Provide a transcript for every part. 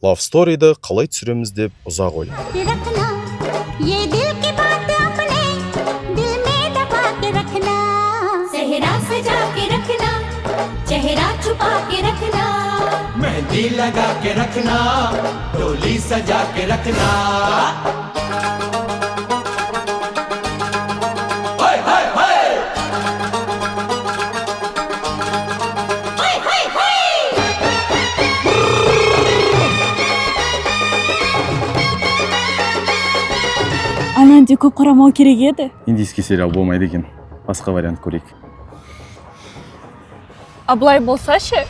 Love Story'ді қалай түсіреміз деп ұзақ ойландым. मेहंदी लगा के रखना, डोली सजा के रखना। हाय हाय हाय हाय हाय हाय Ананде көп қарамау керек еді. Индийский сериал болмайды екен. Басқа вариант көрейік. Аблай болса ше?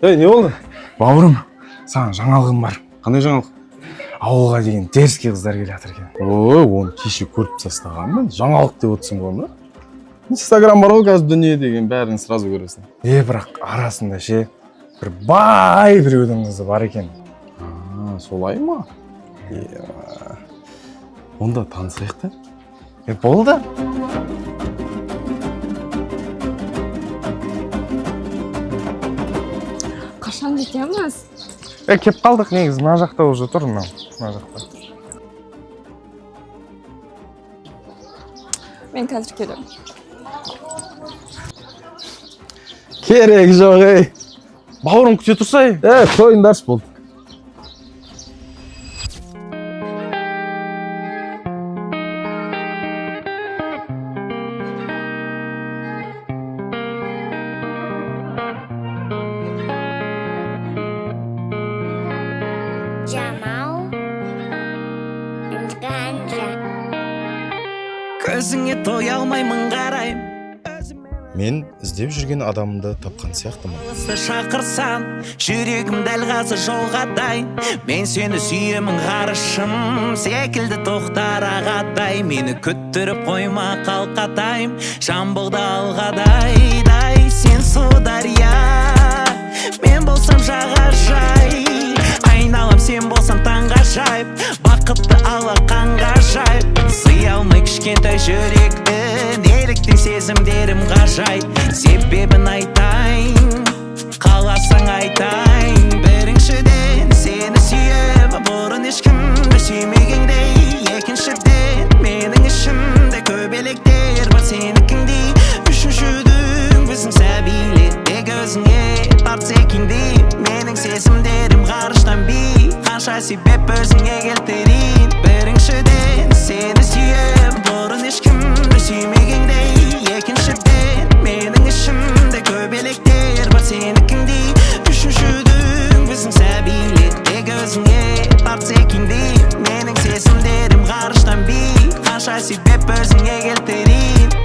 Не болды? Бауырым, саған жаңалығым бар. Қандай жаңалық? Ауылға деген дерзкий қыздар келе жатыр екен. Ой, оны кеше көріп тастағанмын. Жаңалық деп отырсың ғой, ма? Инстаграм бар ғой қазір дүние деген бәрін сразу көресің. Бірақ арасында ше бір бай біреудің қызы бар екен. Солай ма? Онда танысайық та. Болды. Қашан жетеміз? Кеп қалдық негізі, мына жақта уже тұр, мына жақта. Мен қазір келем. Керек жоқ, Бауырым күте тұрсай. Тойындаршы болды. Көзіңе тоя алмаймын қарайым. Мен іздеп жүрген адамды тапқан сияқтымын. Шақырсам, жүрегім дәл қазір жолға дайын. Мен сені сүйемін ғарышым, секілді тоқтар ағатай. Мені күттіріп қойма қалқатайым, жамбылды алғадай. Сен су дария, мен болсам жағажай. Айналам сен болсам таңғажайып, бақытты алақанға жайып. Сыя алмай кішкентай жүректі, неліктен сезімдерім ғажайып. Себебін айтайын, қаласаң айтайын. Біріншіден сені сүйем, бұрын ешкімді сүймегендей. Екіншіден менің ішімде көбелектер бар сенікіндей. Үшіншіден біздің сәбилер көзіңе тартса екендей. Менің сезімдерім ғарыштан би, қанша себеп өзіңе келтірейін. Біріншіден сені сүйем, бұрын ешкімді сүймегендей. Екіншіден менің ішімде көбелектер бар сенікіндей. Үшіншіден біздің сәбилер көзіңе тартса екендей. Менің сезімдерім ғарыштан би, қанша себеп өзіңе келтірейін.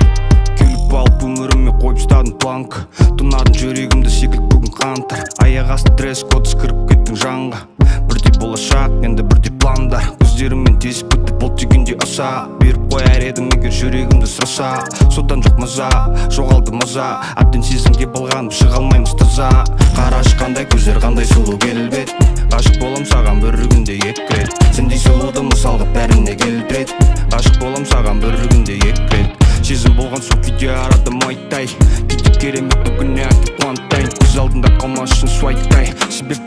Келіп алып өміріме қойып ұстадың планк, тұнадың жүрегімді секілді бүгін қантар. Аяқ асты дресс-код кіріп кеттің жанға. Бірдей болашақ, енді бірдей пландар. Көздеріммен тесіп өтіп бұл дегенде аса. Беріп қояр едім егер жүрегімді сұраса. Содан жоқ маза, жоғалды маза. Әбден сезімге балғанып шыға алмаймыз таза. Қарашы қандай көздер, қандай сұлу келбет. Ғашық болам саған бір күнде екі рет. Сендей сұлуды мысалға бәріне келтіреді. Ғашық болам саған бір күнде екі рет. Сезім болған соң күйде арада майтай. Кейде керемет бүгіне әкеп қуантайын. Көз алдында қалмас үшін суайттай. Себеп